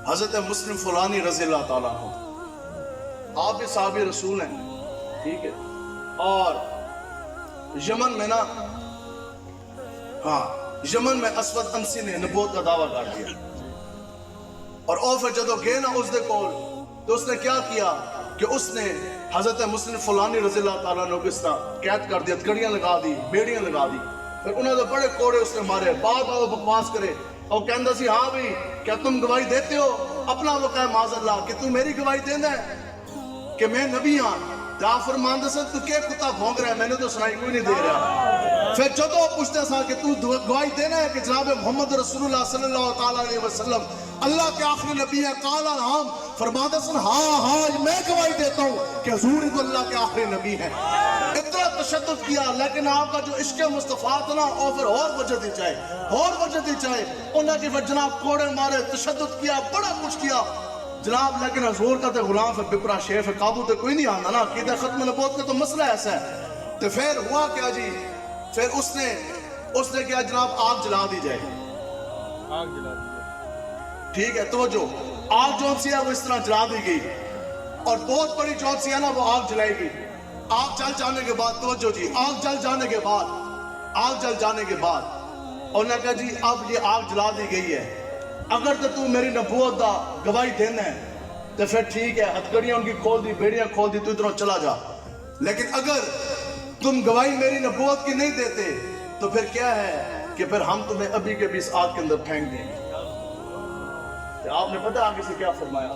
حضرت مسلم فلانی رضی اللہ تعالیٰ عنہ، آپ بھی صحابی رسول ہیں، ٹھیک ہے، اور یمن میں یمن میں اسود انسی نے نبوت کا دعویٰ کر دیا، اور پھر جدو گئے نا اس دے کول تو اس نے کیا کیا کہ اس نے حضرت مسلم فلانی رضی اللہ تعالیٰ عنہ کو اس طرح قید کر دیا، کڑیاں لگا دی، بیڑیاں لگا دی، پھر انہوں نے بڑے کوڑے اس نے مارے، بعد میں وہ بکواس کرے اور کہندہ سی ہاں بھی کیا تم گواہی دیتے ہو؟ اپنا وہ کہے معاذ اللہ کہ تم میری گواہی دینا ہے کہ میں نبی ہاں؟ جا فرماندہ سے تو کیا کتا بھونگ رہا ہے، میں نے تو سنائی کوئی نہیں دے رہا۔ پھر جدو پوچھتے سا کہ تو گواہی دینا ہے کہ جناب محمد رسول اللہ صلی اللہ علیہ وسلم اللہ کے آخری نبی ہیں؟ قال ہم فرماندہ سے ہاں میں گواہی دیتا ہوں کہ حضور تو اللہ کے آخری نبی ہیں۔ اتنا تشدد کیا، لیکن آپ کا جو عشق مصطفیٰ تھا نا اور پھر اور وجہ دی چاہے انہوں نے پھر جناب کوڑے مارے، تشدد کیا، بڑا کچھ کیا جناب، لیکن حضور کا تے غلام ہے، بپرا شیف ہے، قابو تے کوئی نہیں آنا نا، عقیدہ ختم نبوت کا تو مسئلہ ایسا ہے۔ تو پھر ہوا کیا جی، پھر اس نے کیا جناب آگ جلا دی جائے، ٹھیک ہے، توجہ، آگ جون سی ہے وہ اس طرح جلا دی گئی، اور بہت بڑی جون سی ہے نا وہ آگ جلائی گئی۔ آگ جل جانے کے بعد توجہ جی، آگ جل جانے کے بعد انہوں نے کہا جی اب یہ آگ جلا دی گئی ہے، اگر تو میری نبوت دا گواہی دینا ہے تو پھر ٹھیک ہے، ہتھکڑیاں ان کی کھول دی، بیڑیاں کھول دی، تو ادھروں چلا جا، لیکن اگر تم گواہی میری نبوت کی نہیں دیتے تو پھر کیا ہے کہ پھر ہم تمہیں ابھی کے بھی اس آگ کے اندر پھینک دیں گے۔ آپ نے پتہ آگے سے کیا فرمایا؟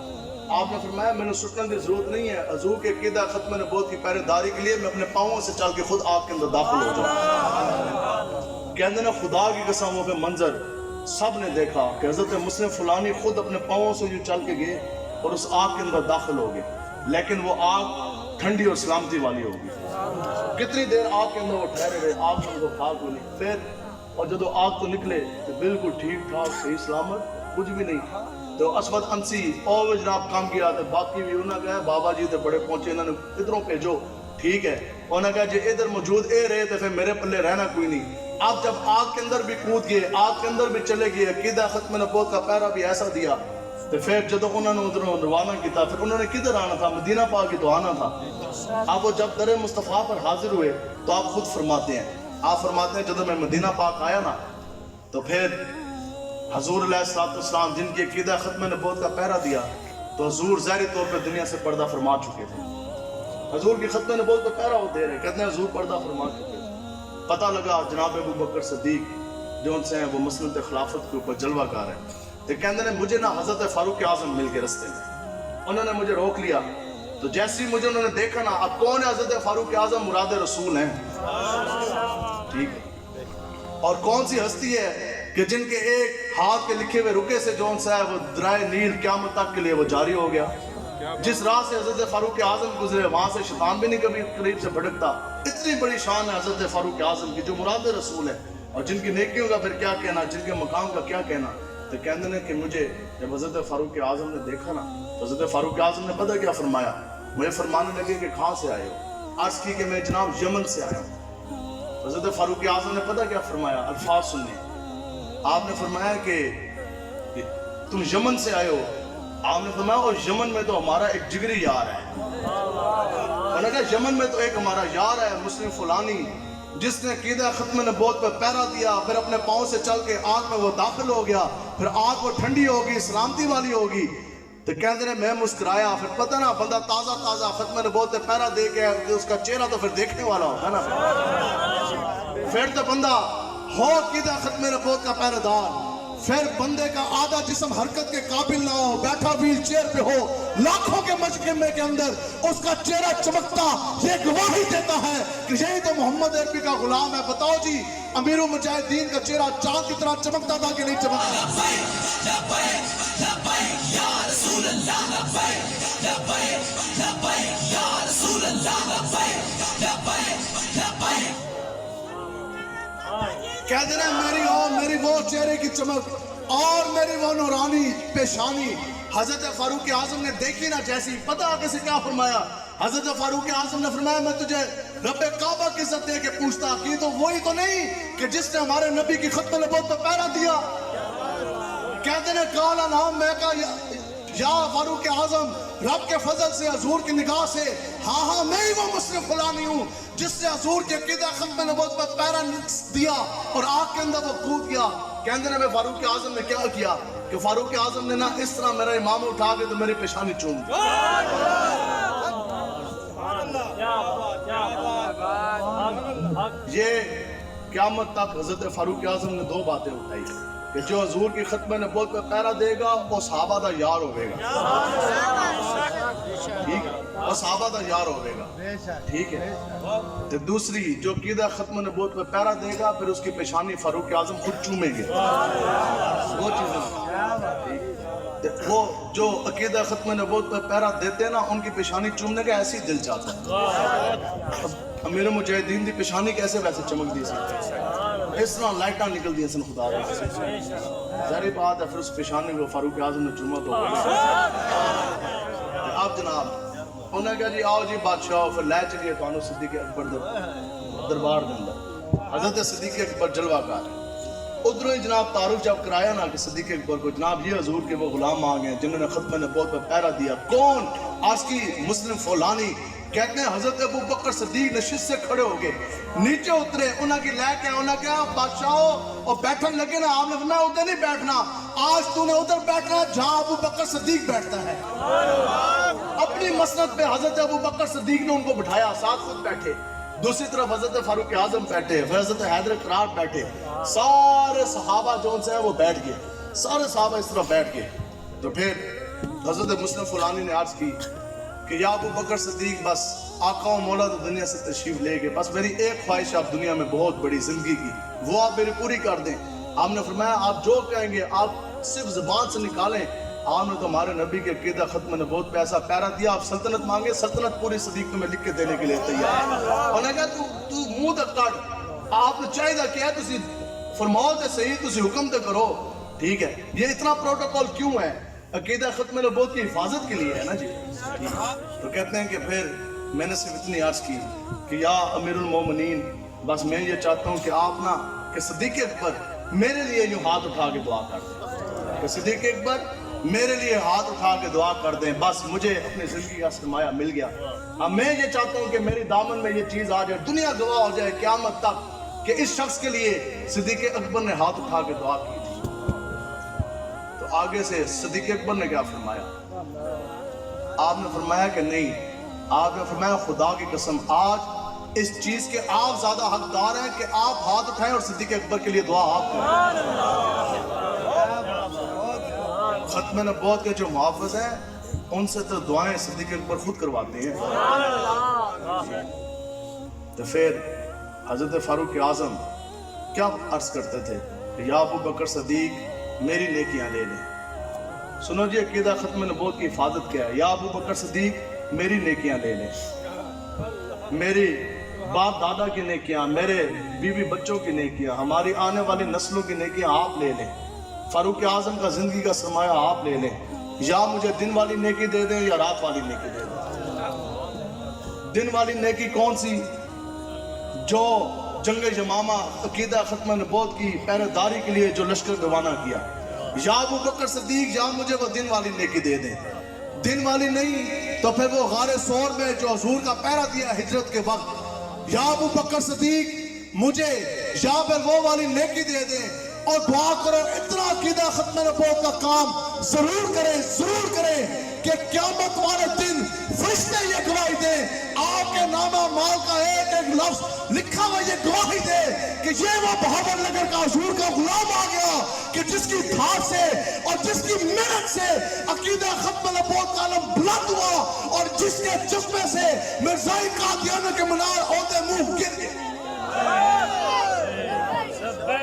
آپ نے فرمایا میں نے سٹنے کی ضرورت نہیں ہے، حضور کے عقیدہ ختم نبوت کی پہرے داری کے لیے میں اپنے پاؤں سے چل کے خود آگ کے اندر داخل ہو جاؤں۔ کہتے نا خدا کی قسم وہ منظر سب نے دیکھا کہ حضرت مسلم فلانی خود اپنے پاؤں سے جو چل کے گئے اور اس آگ کے اندر داخل ہو گئے، لیکن وہ آگ ٹھنڈی اور سلامتی والی ہوگی۔ کتنی دیر آگ کے اندر وہ ٹھہرے رہے، آگ کے اندر خاک ہوئی، پھر اور جب آگ تو نکلے تو بالکل ٹھیک ٹھاک صحیح سلامت، کچھ بھی نہیں۔ تو اسود انسی اور جناب کام کیا تو باقی بھی انہوں نے کہا بابا جی تو بڑے پہنچے، انہوں نے ادھروں بھیجو، ٹھیک ہے، انہوں نے کہا جی ادھر موجود رہے تو پھر میرے پلے رہنا کوئی نہیں۔ آپ جب آگ کے اندر بھی کود گئے، آگ کے اندر بھی چلے گئے، عقیدہ ختم نبوت کا پہرا بھی ایسا دیا، تو پھر جب انہوں نے ادھر روانہ کیا، پھر انہوں نے کدھر آنا تھا؟ مدینہ پاک کی تو آنا تھا۔ آپ وہ جب در مصطفیٰ پر حاضر ہوئے تو آپ خود فرماتے ہیں جب میں مدینہ پاک آیا نا تو پھر حضور علیہ السلام جن کی عقیدہ ختم نبوت کا پہرا دیا تو حضور ظاہری طور پہ دنیا سے پردہ فرما چکے تھے، حضور کی ختم نبوت کا پہرا وہ دے رہے، کہتے ہیں حضور پردہ فرما چکے تھے۔ پتہ لگا جناب ابو بکر صدیق جو ان سے ہیں وہ مسنت خلافت کے اوپر جلوہ کار ہیں، تو کہتے ہیں مجھے نا حضرت فاروق اعظم مل کے رستے میں، انہوں نے مجھے روک لیا، تو جیسے ہی مجھے انہوں نے دیکھا نا اب کون ہے حضرت فاروق اعظم؟ مراد رسول ہیں، ٹھیک ہے، اور کون سی ہستی ہے کہ جن کے ایک ہاتھ کے لکھے ہوئے رکے سے جون سا ہے وہ درائے نیل قیامت تک کے لیے وہ جاری ہو گیا، جس راہ سے حضرت فاروق اعظم گزرے وہاں سے شیطان بھی نہیں کبھی قریب سے بھٹکتا۔ اتنی بڑی شان ہے حضرت فاروق اعظم کی جو مراد رسول ہے، اور جن کی نیکیوں کا پھر کیا کہنا، جن کے مقام کا کیا کہنا۔ تو کہتے ہیں کہ مجھے جب حضرت فاروق اعظم نے دیکھا نا تو حضرت فاروق اعظم نے پتہ کیا فرمایا؟ مجھے فرمانے لگے کہ کہاں سے آئے ہو؟ عرض کی کہ میں جناب یمن سے آیا ہوں۔ حضرت فاروق اعظم نے پتہ کیا فرمایا؟ الفاظ سننے، آپ نے فرمایا کہ تم یمن سے آئے ہو، آپ نے فرمایا اور یمن میں تو ہمارا ایک جگری یار ہے، میں نے کہا یمن میں تو ایک ہمارا یار ہے مسلم فلانی جس نے عقیدہ ختم نبوت پہ پہرا دیا، پھر اپنے پاؤں سے چل کے آگ میں وہ داخل ہو گیا، پھر آگ وہ ٹھنڈی ہوگی، سلامتی والی ہوگی۔ تو کہتے ہیں میں مسکرایا، پھر پتہ نا بندہ تازہ ختم نبوت پہ پہرا دے کے اس کا چہرہ تو پھر دیکھنے والا ہوتا ہے نا، پھر تو بندہ ہو عقیدہ ختم نبوت کا پہرے دار، پھر بندے کا آدھا جسم حرکت کے قابل نہ ہو، بیٹھا ویل چیئر پہ ہو، لاکھوں کے مجمع کے اندر اس کا چہرہ چمکتا، یہ گواہی دیتا ہے کہ یہی تو محمد عربی کا غلام ہے۔ بتاؤ جی امیر المجاہدین کا چہرہ چاند کی طرح چمکتا تھا کہ نہیں چمکتا؟ کہہ دینا میری وہ چہرے کی چمک اور میری وہ نورانی پیشانی حضرت فاروق اعظم نے دیکھی نا، جیسی پتہ آگے سے کیا فرمایا؟ حضرت فاروق اعظم نے فرمایا میں تجھے رب کعبہ کی عزت دے کے پوچھتا کہ تو وہی تو نہیں کہ جس نے ہمارے نبی کی ختم نبوت پر پہرا دیا؟ کہتے ہیں کالا نام، میں کہا یا فاروق اعظم رب کے فضل سے حضور کی نگاہ سے ہاں میں ہی وہ مسلم فلانی ہوں جس نے حضور کے عقیدہ ختم نبوت پر پہرا دیا اور آگ کے اندر وہ کود گیا۔ کہتے ہیں فاروق اعظم نے کیا کیا کہ فاروق اعظم نے نا اس طرح میرا امام اٹھا کے تو میری پیشانی چوم دی۔ یہ قیامت تک حضرت فاروق اعظم نے دو باتیں اٹھائی کہ جو حضور کی ختم نبوت پہ پہرا دے گا وہ صحابہ دا یار ہوئے گا، ٹھیک ہے، وہ صحابہ دا یار ہوئے گا، ٹھیک ہے۔ تو دوسری جو عقیدہ ختم نبوت پہ پہرا دے گا پھر اس کی پیشانی فاروق اعظم خود چومیں گے، وہ چیزیں وہ جو عقیدہ ختم نبوت پہ پہرا دیتے ہیں نا ان کی پیشانی چومنے کا ایسی دل چاہتا ہے۔ امیر مجاہدین دی پیشانی کیسے ویسے چمک دی سی، اس طرح لائٹاں نکل دی سن خدا دی، ظاہری بات ہے پھر اس پیشانی کو فاروق اعظم نے چوما تو اب جناب انہوں نے کہا جی آؤ جی بادشاہ پھر لے چلیے تو انہوں صدیق اکبر دربار دے اندر۔ حضرت صدیق اکبر جلوہ کار ہے، ادھروں ہی جناب تعارف جب کرایا نا کہ صدیق اکبر کو جناب یہ حضور کے وہ غلام آ گئے جنہوں نے ختم نبوت پہ پہرا دیا۔ کون؟ آج کی مسلم فولانی کہتے ہیں حضرت ابو بکر صدیق نشست سے کھڑے ہو گئے، نیچے اترے، انہاں کی لے کے انہاں کہا بادشاہو اور بیٹھن لگے نا، آپ نے فرمایا ادھر نہیں بیٹھنا، آج تو نے ادھر بیٹھنا جہاں ابو بکر صدیق بیٹھتا ہے۔ اپنی مسند پہ حضرت ابو بکر صدیق نے ان کو بٹھایا، ساتھ خود بیٹھے، دوسری طرف حضرت فاروق اعظم بیٹھے، حضرت حیدر قرار بیٹھے، سارے صحابہ جو ان سے ہیں وہ بیٹھ گئے، سارے صحابہ اس طرح بیٹھ گئے۔ تو پھر حضرت مسلم فلانی نے عرض کی کہ یا ابو بکر صدیق بس آقا و مولا تو دنیا سے تشریف لے گئے، بس میری ایک خواہش ہے آپ دنیا میں بہت بڑی زندگی کی، وہ آپ میری پوری کر دیں۔ آپ نے فرمایا آپ جو کہیں گے آپ صرف زبان سے نکالیں، آپ نے تو ہمارے نبی کے عقیدہ ختم نبوت پہ ایسا پیرا دیا، آپ سلطنت مانگے سلطنت پوری صدیق تمہیں لکھ کے دینے کے لیے تیار۔ انہوں نے کہا تو منہ تک کٹ، آپ نے چاہیے کیا ہے تسی فرماؤ تے صحیح، تسی حکم تے کرو، ٹھیک ہے۔ یہ اتنا پروٹوکول کیوں ہے؟ عقیدہ ختم نبوت کی حفاظت کے لیے ہے نا جی۔ تو کہتے ہیں کہ پھر میں نے صرف اتنی عرض کی کہ یا امیر المومنین بس میں یہ چاہتا ہوں کہ آپ نا کہ صدیق اکبر میرے لیے یوں ہاتھ اٹھا کے دعا کر دیں، کہ صدیق اکبر میرے لیے ہاتھ اٹھا کے دعا کر دیں، بس مجھے اپنی زندگی کا سرمایہ مل گیا۔ اب میں یہ چاہتا ہوں کہ میری دامن میں یہ چیز آ جائے، دنیا گواہ ہو جائے قیامت تک کہ اس شخص کے لیے صدیق اکبر نے ہاتھ اٹھا کے دعا کی تھی۔ تو آگے سے صدیق اکبر نے کیا فرمایا؟ آپ نے فرمایا کہ نہیں، آپ نے فرمایا خدا کی قسم آج اس چیز کے آپ زیادہ حقدار ہیں کہ آپ ہاتھ اٹھائیں اور صدیق اکبر کے لیے دعا آپ کریں۔ ختم نبوت کے جو محافظ ہیں ان سے تو دعائیں صدیق اکبر خود کرواتے ہیں۔ تو پھر حضرت فاروق اعظم کیا عرض کرتے تھے کہ یا ابو بکر صدیق میری نیکیاں لے لیں۔ سنو جی عقیدہ ختم نبوت کی حفاظت کیا ہے؟ یا ابو بکر صدیق میری نیکیاں لے لیں، میری باپ دادا کی نیکیاں، میرے بیوی بچوں کی نیکیاں، ہماری آنے والی نسلوں کی نیکیاں آپ لے لیں، فاروق اعظم کا زندگی کا سرمایہ آپ لے لیں، یا مجھے دن والی نیکی دے دیں یا رات والی نیکی دے دیں۔ دن والی نیکی کون سی؟ جو جنگ یمامہ عقیدہ ختم نبوت کی پہرے داری کے لیے جو لشکر روانہ کیا، یا ابو بکر صدیق یا مجھے وہ دن والی نیکی دے دیں۔ دن والی نہیں تو پھر وہ غار ثور میں جو حضور کا پہرا دیا ہجرت کے وقت، یا ابو بکر صدیق مجھے یا پھر وہ والی نیکی دے دیں، اور دعا کرو اتنا عقیدہ ختم نبوت کا کام ضرور کریں کہ قیامت والے دن فرشتے یہ گواہی دیں، آپ کے نامہ مال کا ایک ایک لفظ لکھا ہوا یہ گواہی دے کہ یہ وہ بہاول نگر کا حضور کا غلام آ گیا کہ جس کی دھار سے اور جس کی محنت سے عقیدہ ختم نبوت کا علم بلند ہوا، اور جس کے جذبے سے مرزائی قادیانہ کے منار عہدے منہ گر گئے۔